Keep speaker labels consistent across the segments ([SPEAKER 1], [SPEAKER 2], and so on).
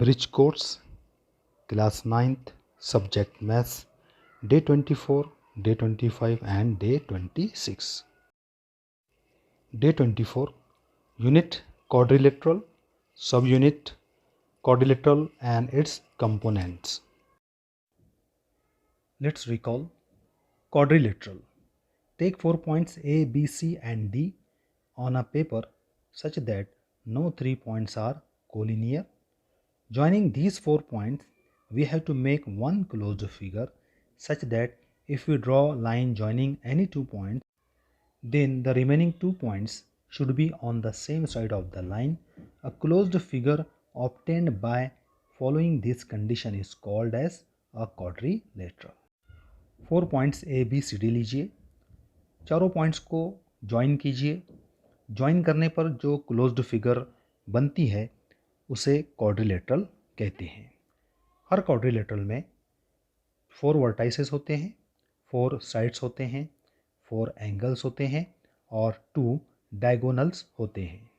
[SPEAKER 1] Bridge course, class 9th, subject maths, day 24, day 25 and day 26. Day 24, unit quadrilateral, subunit quadrilateral and its components. Let's recall quadrilateral. Take 4 points A, B, C and D on a paper such that no 3 points are collinear. Joining these 4 points, we have to make one closed figure such that if we draw a line joining any 2 points, then the remaining 2 points should be on the same side of the line. A closed figure obtained by following this condition is called as a quadrilateral. 4 points A B C D लीजिए, चारों points को join कीजिए। Join करने पर जो closed figure बनती है उसे क्वाड्रिलेटरल कहते हैं। हर क्वाड्रिलेटरल में 4 वर्टाइसेस होते हैं, 4 साइड्स होते हैं, 4 एंगल्स होते हैं और 2 डायगोनल्स होते हैं।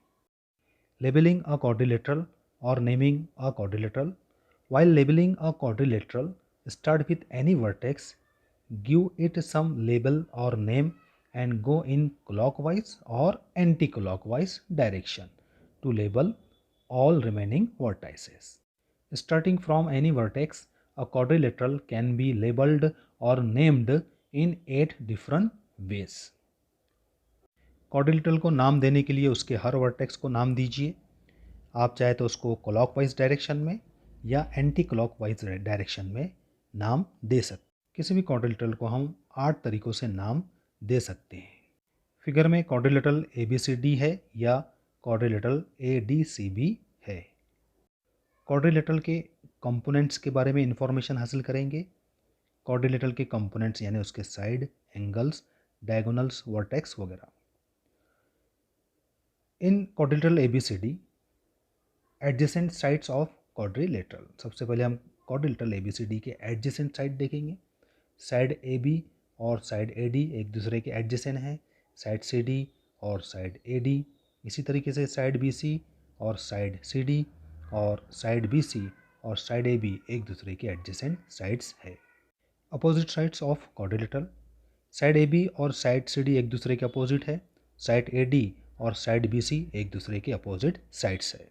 [SPEAKER 1] लेबलिंग अ क्वाड्रिलेटरल और naming a quadrilateral. While labeling a quadrilateral, start with any vertex, give it some label or name and go in clockwise or anti-clockwise direction to label all remaining vertices. Starting from any vertex, a quadrilateral can be labeled or named in 8 different ways. Quadrilateral को नाम देने के लिए उसके हर vertex को नाम दीजिए। आप चाहे तो उसको क्लॉकवाइज डायरेक्शन में या एंटी क्लॉकवाइज डायरेक्शन में नाम दे सकते। किसी भी क्वाड्रिलेटरल को हम 8 तरीकों से नाम दे सकते हैं। फिगर में क्वाड्रिलेटरल ABCD है या क्वाड्रिलेटरल ADCB है। क्वाड्रिलेटरल के कंपोनेंट्स के बारे में इंफॉर्मेशन हासिल करेंगे। क्वाड्रिलेटरल के कंपोनेंट्स यानी उसके साइड, एंगल्स, डायगोनल्स, वर्टेक्स वगैरह। इन quadrilateral ABCD adjacent sides of quadrilateral. सबसे पहले हम क्वाड्रिलेटरल ABCD के एडजेसेंट साइड देखेंगे। साइड AB और साइड AD एक दूसरे के एडजेसेंट हैं। साइड CD और साइड AD, इसी तरीके से साइड BC और साइड CD और साइड BC और साइड AB एक दूसरे के एडजेसेंट साइड्स है। Opposite sides of quadrilateral. Side AB और साइड CD एक दूसरे के अपोजिट है। साइड AD और साइड BC एक दूसरे के अपोजिट साइड्स है।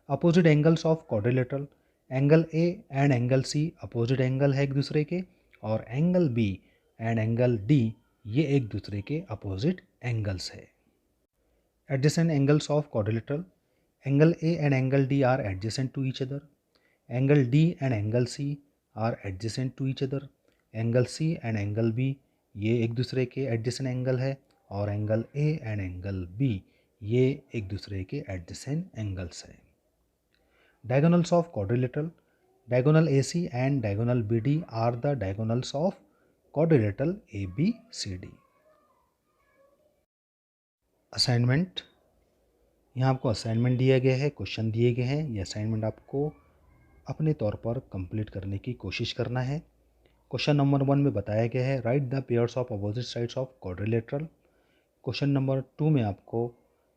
[SPEAKER 1] Opposite angles of quadrilateral. Angle A and angle C opposite angle है एक दूसरे के और angle B and angle D ये एक दूसरे के अपोजिट एंगल्स है। Adjacent angles of quadrilateral. Angle A and angle D are adjacent to each other. Angle D and angle C are adjacent to each other. Angle C and angle B ये एक दूसरे के adjacent angle है और angle A and angle B ये एक दूसरे के एडजेसेंट एंगल्स है। Diagonals of quadrilateral. Diagonal AC and diagonal BD are the diagonals of quadrilateral ABCD. Assignment. यहाँ आपको असाइनमेंट दिया गया है, क्वेश्चन दिए गए हैं। ये असाइनमेंट आपको अपने तौर पर कंप्लीट करने की कोशिश करना है। क्वेश्चन नंबर 1 में बताया गया है right the pairs of opposite sides of quadrilateral. Question number 2 में आपको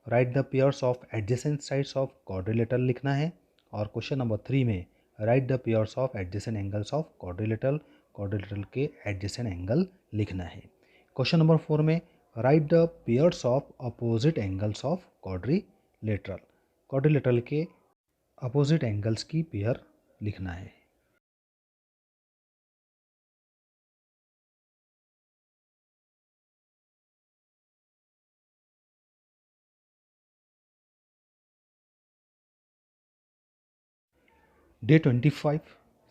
[SPEAKER 1] right the pairs of adjacent sides of quadrilateral लिखना है और क्वेश्चन नंबर 3 में right the pairs of adjacent angles of quadrilateral, quadrilateral के एडजेसेंट एंगल लिखना है। Question number 4 में right the pairs of opposite angles of quadrilateral, quadrilateral के opposite angles की पेयर लिखना है। डे 25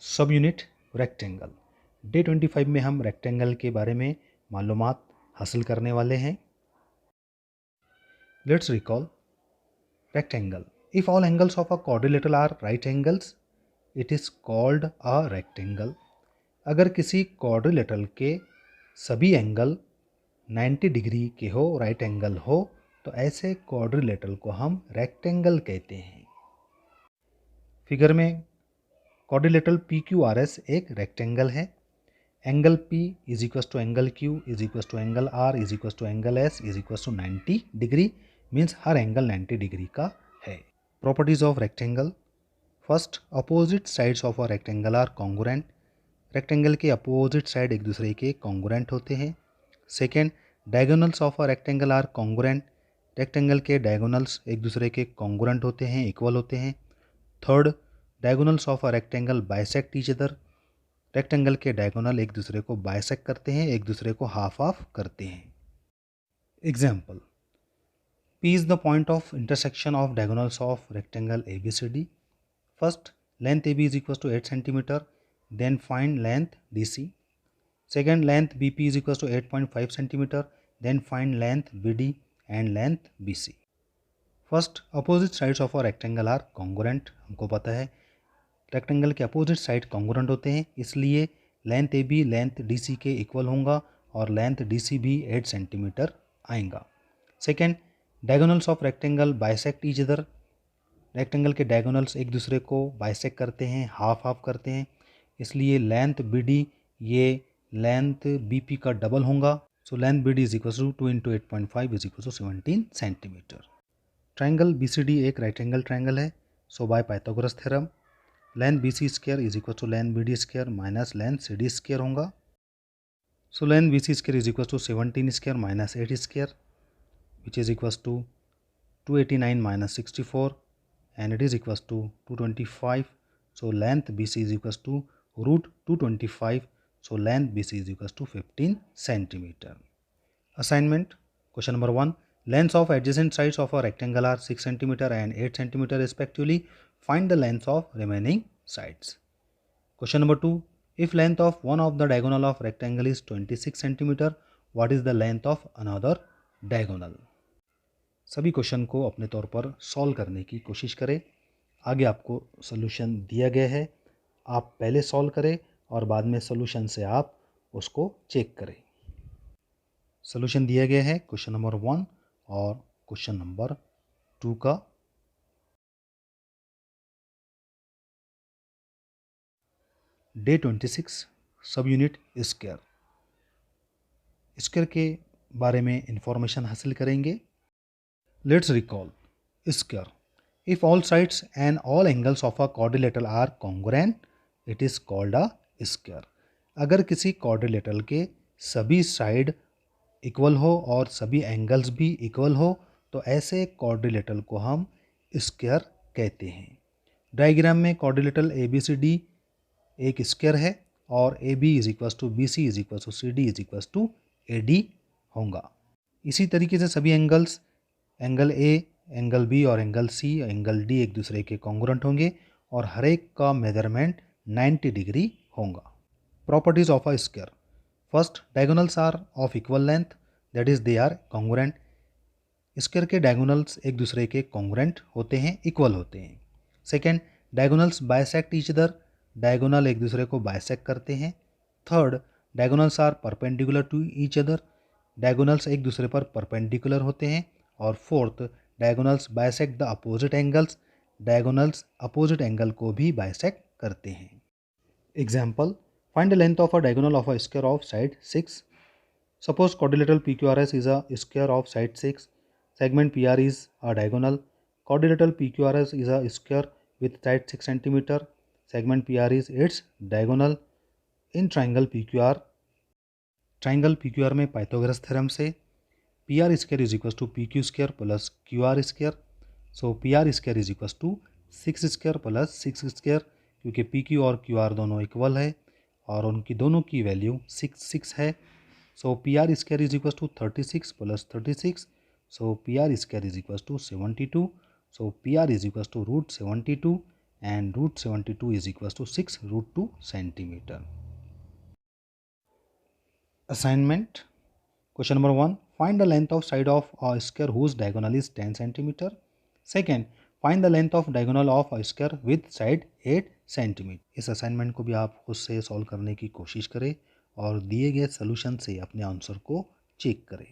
[SPEAKER 1] सब यूनिट रेक्टेंगल। डे 25 में हम रेक्टेंगल के बारे में मालूमात हासिल करने वाले हैं। Let's recall rectangle. If all angles of a quadrilateral are right angles it is called a rectangle. अगर किसी क्वाड्रिलेटरल के सभी एंगल 90 डिग्री के हो, राइट एंगल हो, तो ऐसे क्वाड्रिलेटरल को हम रेक्टेंगल कहते हैं। फिगर में क्वाड्रिलेटरल PQRS एक रेक्टेंगल है। Angle P is equal to angle Q is equal to angle R is equal to angle S is equal to 90 degree, means हर एंगल 90 डिग्री का है। Properties of rectangle. First, opposite sides of a rectangle are congruent. Rectangle के opposite side एक दूसरे के congruent होते हैं। Second, diagonals of a rectangle are congruent. Rectangle के डायगोनल्स एक दूसरे के कॉन्ग्रुएंट होते हैं, इक्वल होते हैं। Third, diagonals of a rectangle bisect each other. Rectangle के डायगोनल एक दूसरे को बाइसेक्ट करते हैं, एक दूसरे को हाफ ऑफ करते हैं। Example, P is the point of intersection of diagonals of rectangle ABCD. First, length AB is equals to 8 cm. Then find length DC. Second, length BP is equals to 8.5 cm. Then find length BD and length BC. First, opposite sides of a rectangle are congruent. हमको पता है rectangle के opposite side congruent होते हैं, इसलिए length A B length D C के equal होगा और लेंथ डी सी भी 8 सेंटीमीटर आएगा। Second, diagonals of rectangle bisect each other. Rectangle के डायगोनल्स एक दूसरे को बाइसेक्ट करते हैं, हाफ हाफ करते हैं, इसलिए लेंथ बी डी ये लेंथ बी पी का डबल होगा। So length B D is equal to 2 into 8.5 is equal to 17 centimetre. Triangle B C D एक राइटेंगल ट्राइंगल है। So by Pythagoras theorem length B C square is equal to length B D square minus length C D square होगा। So length B C square is equal to 17 square minus 8 square which is equals to 289 minus 64 and it is equals to 225. So length BC is equals to root 225. So length BC is equals to 15 centimeter. Assignment question number 1. Lengths of adjacent sides of a rectangle are 6 centimeter and 8 centimeter respectively. Find the lengths of remaining sides. Question number 2. If length of one of the diagonal of rectangle is 26 centimeter, what is the length of another diagonal? सभी question को अपने तौर पर solve करने की कोशिश करें। आगे आपको सॉल्यूशन दिया गया है, आप पहले सॉल्व करें और बाद में सॉल्यूशन से आप उसको चेक करें। सॉल्यूशन दिया गया है क्वेश्चन नंबर 1 और क्वेश्चन नंबर 2 का। डे 26 सब यूनिट स्क्वायर। स्क्वायर के बारे में इंफॉर्मेशन हासिल करेंगे। Let's recall square. If all sides and all angles of a quadrilateral are congruent, it is called a square. अगर किसी quadrilateral के सभी साइड इक्वल हो और सभी एंगल्स भी इक्वल हो तो ऐसे quadrilateral को हम स्क्वायर कहते हैं। डायग्राम में quadrilateral ABCD एक स्क्वायर है और AB is equal to BC is equal to CD is equal to AD होगा। इसी तरीके से सभी angles angle A, angle B और एंगल सी, एंगल डी एक दूसरे के कॉन्ग्रुएंट होंगे और हर एक का मेजरमेंट 90 डिग्री होगा। Properties of a square. First, diagonals are of equal length, that is they are congruent. Square के डायगोनल्स एक दूसरे के कॉन्ग्रुएंट होते हैं, इक्वल होते हैं। Second, diagonals bisect each other, diagonal एक दूसरे को बाइसेक्ट करते हैं। Third, diagonals are perpendicular to each other, diagonals एक दूसरे पर परपेंडिकुलर होते हैं। और fourth, diagonals bisect the opposite angles, diagonals opposite angle को भी बाइसेक्ट करते हैं। Example, find the length of a diagonal of a square of side 6। Suppose quadrilateral PQRS is a square of side 6. Segment PR is a diagonal. Quadrilateral PQRS is a square with side 6 cm. Segment PR is its diagonal. In triangle PQR में Pythagoras theorem से PR square is equals to PQ square plus QR square. So PR square is equals to 6 square plus 6 square, क्योंकि PQ और QR दोनों equal है और उनकी दोनों की वैल्यू 6 है। So PR square is equals to 36 plus 36. So PR square is equals to 72. So PR is equals to root 72 and root 72 is equals to 6 root 2 centimeter. Assignment question number 1. Find the length of side of a square whose diagonal is 10 cm. Second, find the length of diagonal of a square with side 8 cm. इस assignment को भी आप खुद से solve करने की कोशिश करें और दिए गए सॉल्यूशन से अपने आंसर को चेक करें।